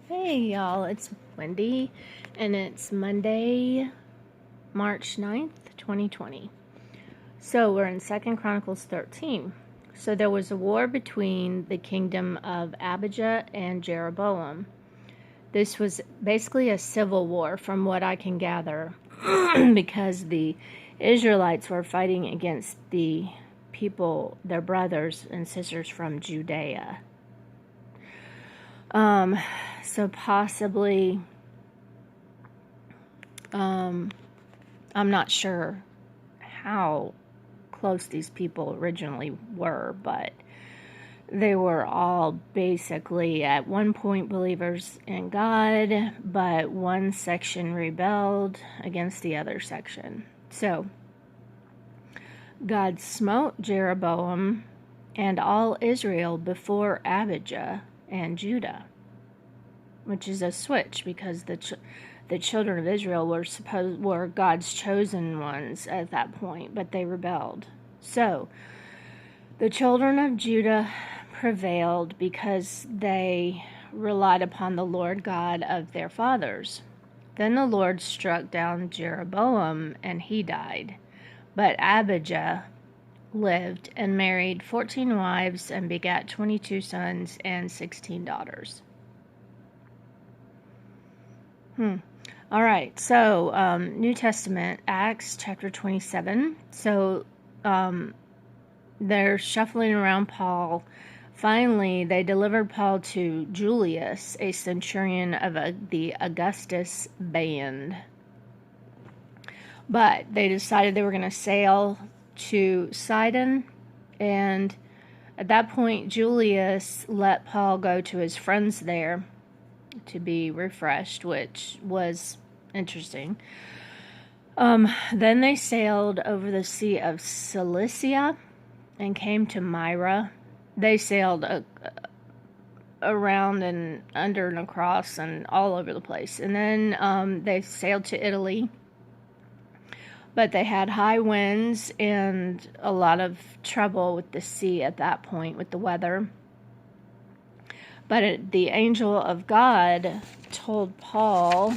Hey y'all, it's Wendy, and it's Monday, March 9th, 2020. So we're in 2nd Chronicles 13. So there was a war between the kingdom of Abijah and Jeroboam. This was basically a civil war from what I can gather because the Israelites were fighting against the people, their brothers and sisters from Judea. So possibly, I'm not sure how close these people originally were, but they were all basically at one point believers in God, but one section rebelled against the other section. So God smote Jeroboam and all Israel before Abijah and Judah, which is a switch because the children of Israel were God's chosen ones at that point, but they rebelled. So the children of Judah prevailed because they relied upon the Lord God of their fathers. Then the Lord struck down Jeroboam, and he died. But Abijah lived and married 14 wives and begat 22 sons and 16 daughters. All right, so New Testament, Acts chapter 27. So they're shuffling around Paul. Finally, they delivered Paul to Julius, a centurion of the Augustus band. But they decided they were going to sail to Sidon, and at that point, Julius let Paul go to his friends there to be refreshed, which was interesting. Then they sailed over the Sea of Cilicia and came to Myra. They sailed around and under and across and all over the place. And then they sailed to Italy. But they had high winds and a lot of trouble with the sea at that point, with the weather. But the angel of God told Paul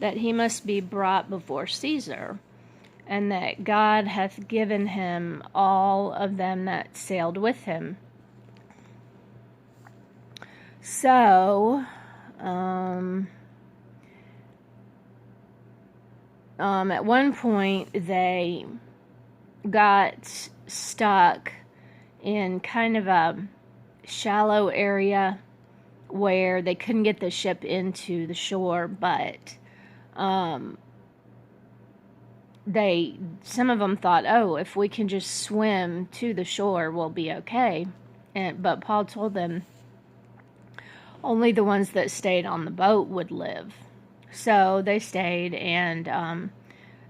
that he must be brought before Caesar, and that God hath given him all of them that sailed with him. So, at one point they got stuck in kind of a shallow area where they couldn't get the ship into the shore, but some of them thought, oh, if we can just swim to the shore, we'll be okay. But Paul told them only the ones that stayed on the boat would live. So they stayed, and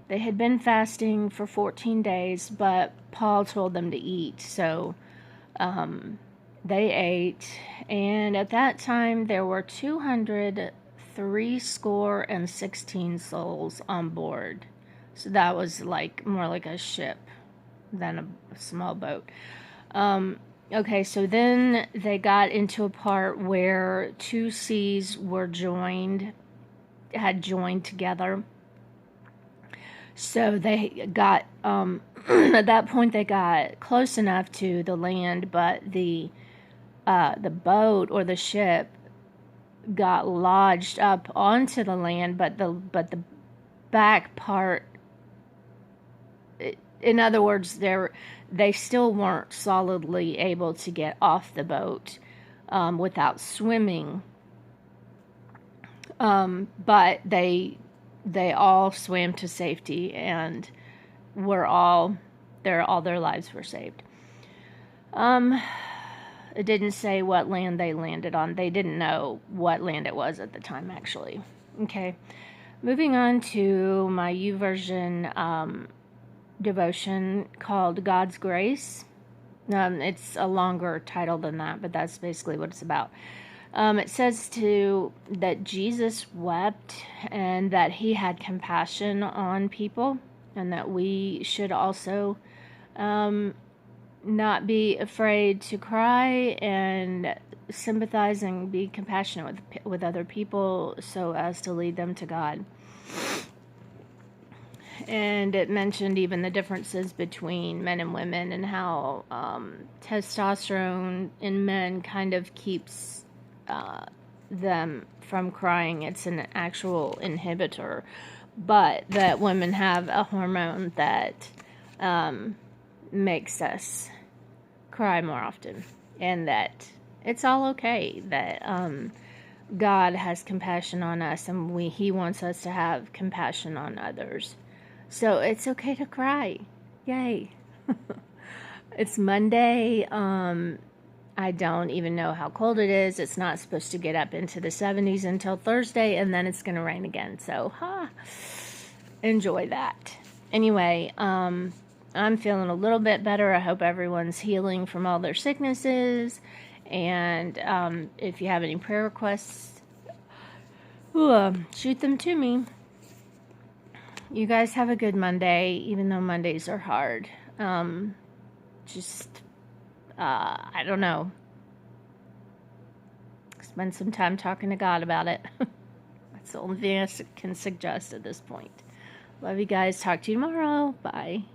they had been fasting for 14 days, but Paul told them to eat. So they ate, and at that time there were 216 souls on board. So that was more like a ship than a small boat. Okay, so then they got into a part where two seas had joined together. So they got, at that point they got close enough to the land, but the boat or the ship got lodged up onto the land, but the back part, in other words, they still weren't solidly able to get off the boat without swimming. But they all swam to safety and all their lives were saved. It didn't say what land they landed on. They didn't know what land it was at the time, actually. Okay. Moving on to my YouVersion devotion called God's Grace. It's a longer title than that, but that's basically what it's about. It says that Jesus wept and that he had compassion on people, and that we should also not be afraid to cry and sympathize and be compassionate with other people so as to lead them to God. And it mentioned even the differences between men and women, and how testosterone in men kind of keeps them from crying. It's an actual inhibitor, but that women have a hormone that makes us cry more often, and that it's all okay, that God has compassion on us, and He wants us to have compassion on others. So it's okay to cry. Yay. It's Monday. I don't even know how cold it is. It's not supposed to get up into the 70s until Thursday, and then it's going to rain again. So, enjoy that. Anyway, I'm feeling a little bit better. I hope everyone's healing from all their sicknesses. And if you have any prayer requests, shoot them to me. You guys have a good Monday, even though Mondays are hard. I don't know. Spend some time talking to God about it. That's the only thing I can suggest at this point. Love you guys. Talk to you tomorrow. Bye.